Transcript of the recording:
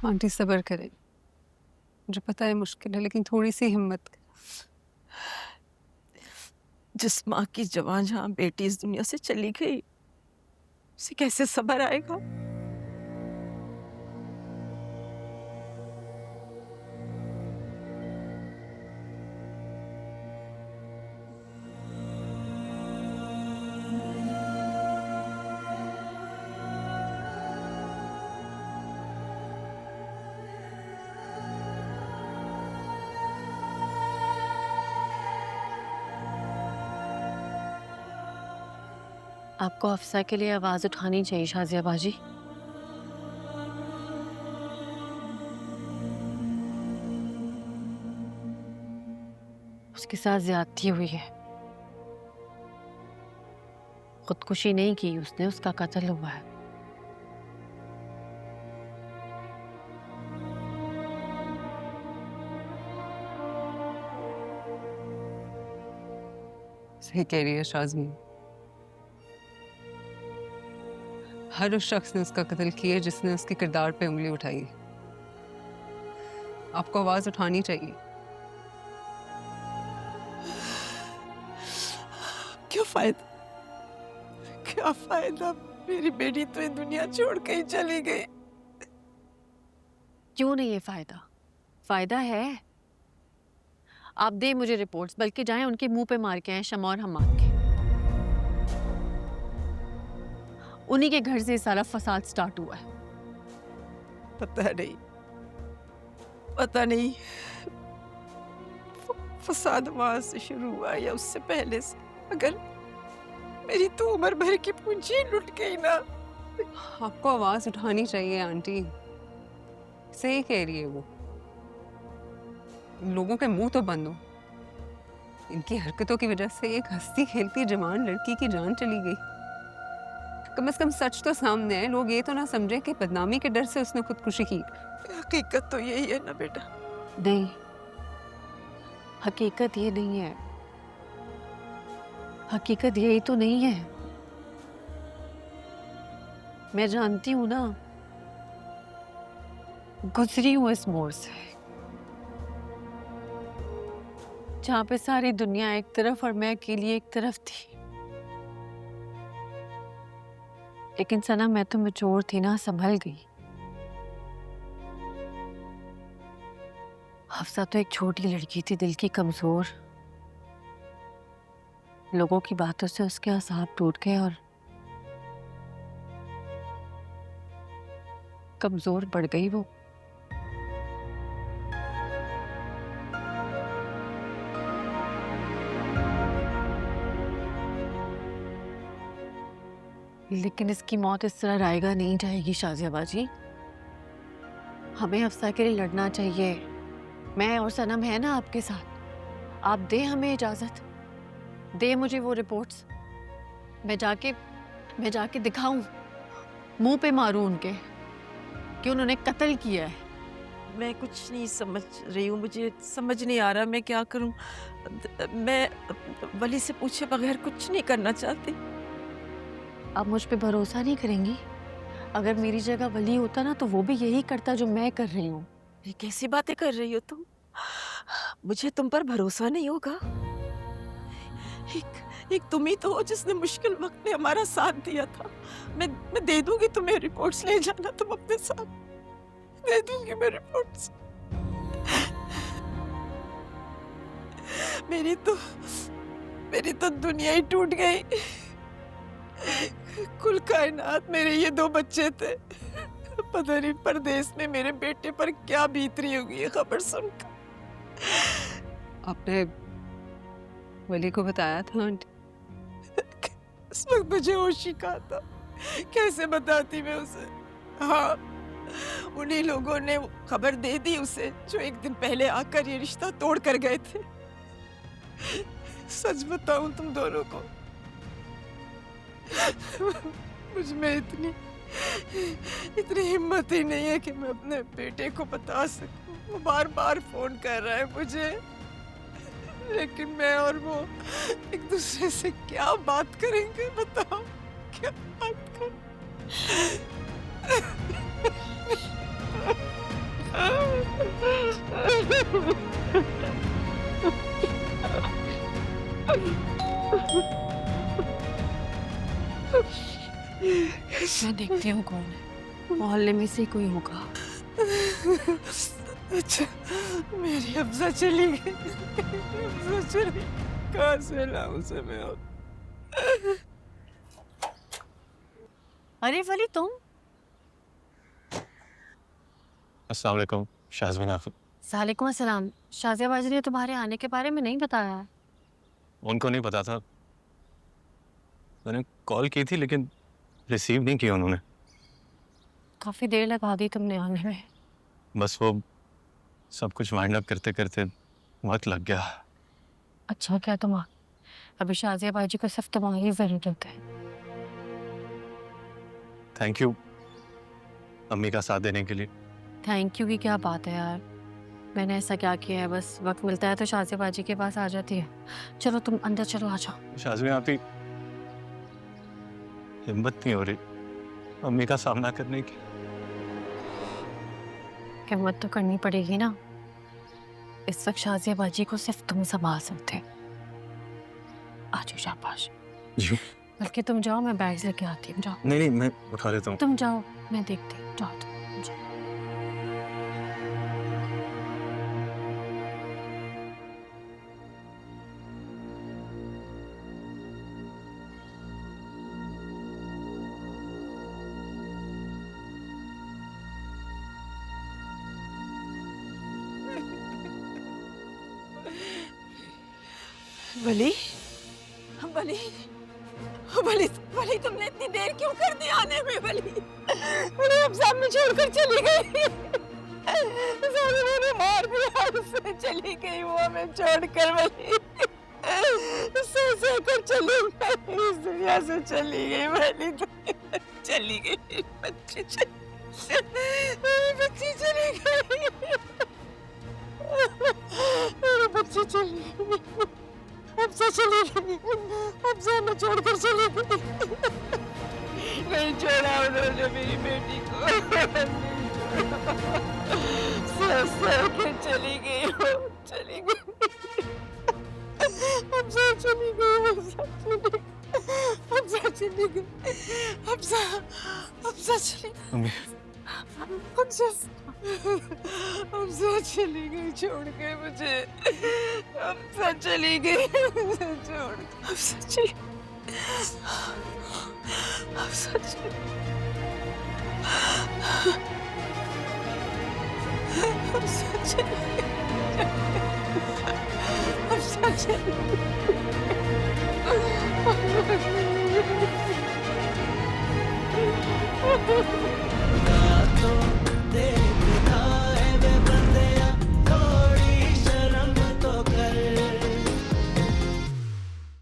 Aunty सब्र करें, मुझे पता है मुश्किल है, लेकिन थोड़ी सी हिम्मत करें। जिस माँ की जवान जहां बेटी इस दुनिया से चली गई, उसे कैसे सब्र आएगा? आपको अफसा के लिए आवाज उठानी चाहिए शाजिया बाजी। उसके साथ ज्यादती हुई है। खुदकुशी नहीं की उसने, उसका कत्ल हुआ है। सही कह रही है शाज़मी। हर उस शख्स ने उसका कत्ल किया जिसने उसके किरदार पे उंगली उठाई है। आपको आवाज उठानी चाहिए। क्या फायदा, क्या फायदा? मेरी बेटी तो ये दुनिया छोड़ के ही चली गई। क्यों नहीं है फायदा? फायदा है। आप दे मुझे रिपोर्ट्स, बल्कि जाएं उनके मुंह पे मार के आए शमा और हमाद के। उन्हीं के घर से सारा फसाद स्टार्ट हुआ है। पता नहीं फसाद वहां से शुरू हुआ या उससे पहले से। अगर मेरी तो उम्र भर की पूंजी लुट गई ना। आपको आवाज उठानी चाहिए आंटी। सही कह रही है वो। इन लोगों के मुंह तो बंद हो। इनकी हरकतों की वजह से एक हंसती खेलती जवान लड़की की जान चली गई। कम से कम सच तो सामने है। लोग ये तो ना समझे कि बदनामी के डर से उसने खुदकुशी की। हकीकत तो यही है ना बेटा। नहीं, हकीकत ये नहीं है। हकीकत यही तो नहीं है। मैं जानती हूं ना, गुजरी हूं इस मोड़ से, जहां पे सारी दुनिया एक तरफ और मैं अकेली एक तरफ थी। लेकिन सना, मैं तो मैच्योर थी ना, संभल गई। हफ्सा तो एक छोटी लड़की थी, दिल की कमजोर। लोगों की बातों से उसके असाब टूट गए और कमजोर पड़ गई वो। लेकिन इसकी मौत इस तरह रायगा नहीं जाएगी शाजिया बाजी। हमें अफसा के लिए लड़ना चाहिए। मैं और सनम है ना आपके साथ। आप दे हमें इजाजत, दे मुझे वो रिपोर्ट्स। मैं जाके दिखाऊं, मुंह पे मारूं उनके कि उन्होंने कत्ल किया है। मैं कुछ नहीं समझ रही हूँ, मुझे समझ नहीं आ रहा मैं क्या करूँ। मैं वली से पूछे बगैर कुछ नहीं करना चाहती। आप मुझ पे भरोसा नहीं करेंगी? अगर मेरी जगह वली होता ना, तो वो भी यही करता जो मैं कर रही हूँ। ये कैसी बातें कर रही हो तुम? मुझे तुम पर भरोसा नहीं होगा? एक तुम ही तो हो जिसने मुश्किल वक्त में हमारा साथ दिया था। मैं दे दूंगी तुम्हें रिपोर्ट्स, ले जाना तुम अपने साथ। दे दूंगी मैं रिपोर्ट्स। मेरी तो दुनिया ही टूट गई। कुल कायनात मेरे ये दो बच्चे थे। पता नहीं परदेश में मेरे बेटे पर क्या बीत रही होगी ये खबर सुनकर। आपने वली को बताया था आंटी? उस वक्त मुझे होश ही कहा था, कैसे बताती मैं उसे। हाँ, उन्हीं लोगों ने खबर दे दी उसे जो एक दिन पहले आकर ये रिश्ता तोड़ कर गए थे। सच बताऊं तुम दोनों को, मुझ में इतनी हिम्मत ही नहीं है कि मैं अपने बेटे को बता सकूं। वो बार बार फोन कर रहा है मुझे, लेकिन मैं और वो एक दूसरे से क्या बात करेंगे बताओ? क्या बात कर मैं देखती हूँ कौन है, मोहल्ले में से कोई होगा। अच्छा, मेरी अफ़ज़ा चली गई। अफ़ज़ा चली, कहाँ से लाऊं उसे मैं अब? अरे वली तुम? अस्सलाम वालेकुम शाज़मीन आफ़। वालेकुम अस्सलाम। शाज़िया बाजी ने तुम्हारे आने के बारे में नहीं बताया। उनको नहीं पता था। मैंने कॉल की थी लेकिन रिसीव नहीं किया उन्होंने। काफी देर लगा दी तुमने आने में। बस वो सब कुछ वाइंड अप करते करते वक्त लग गया। अच्छा क्या तुम अभी शाज़िया बाजी को सिर्फ तुम्हारी जरूरत है। थैंक यू अम्मी का साथ देने के लिए। थैंक यू की क्या बात है यार, मैंने ऐसा क्या किया है, बस वक्त मिलता है तो शाज़िया बाजी के पास आ जाती है। चलो तुम अंदर चलो, आ जाओ। शाज़मीन आपकी हिम्मत नहीं हो रही अम्मी का सामना करने की। हिम्मत तो करनी पड़ेगी ना, इस वक्त शाज़िया बाजी को सिर्फ तुम संभाल सकते। आ जाओ शाबाश। जी बल्कि तुम जाओ, मैं बैग्स लेके आती हूँ। जाओ। नहीं मैं उठा लेता हूँ। तुम जाओ, मैं देखती हूँ। जाओ तुम जाओ। वली, वली, वली, वली, तुमने इतनी देर क्यों कर दी आने में? वली, वली अब सामने छोड़कर चली गई। सारे मैंने मार दिया उसे, चली गई वो हमें छोड़कर। वली सो कर चली गई, इस दुनिया से चली गई। वली चली गई, बच्ची चली गई, मेरी बच्ची चली गई। अफ़ज़ा चली गई, अफ़ज़ा हमें छोड़कर चली गई। नहीं छोड़ा उन्होंने मेरी बेटी को, सह के चली गई वो, चली गई। अफ़ज़ा चली गई, अफ़ज़ा चली गई, अफ़ज़ा चली गई, अम्मी अफ़ज़ा चली गई छोड़ के मुझे। अफ़ज़ा चली गई मुझे छोड़ के। अफ़ज़ा चली, अफ़ज़ा चली, अफ़ज़ा चली, अफ़ज़ा चली।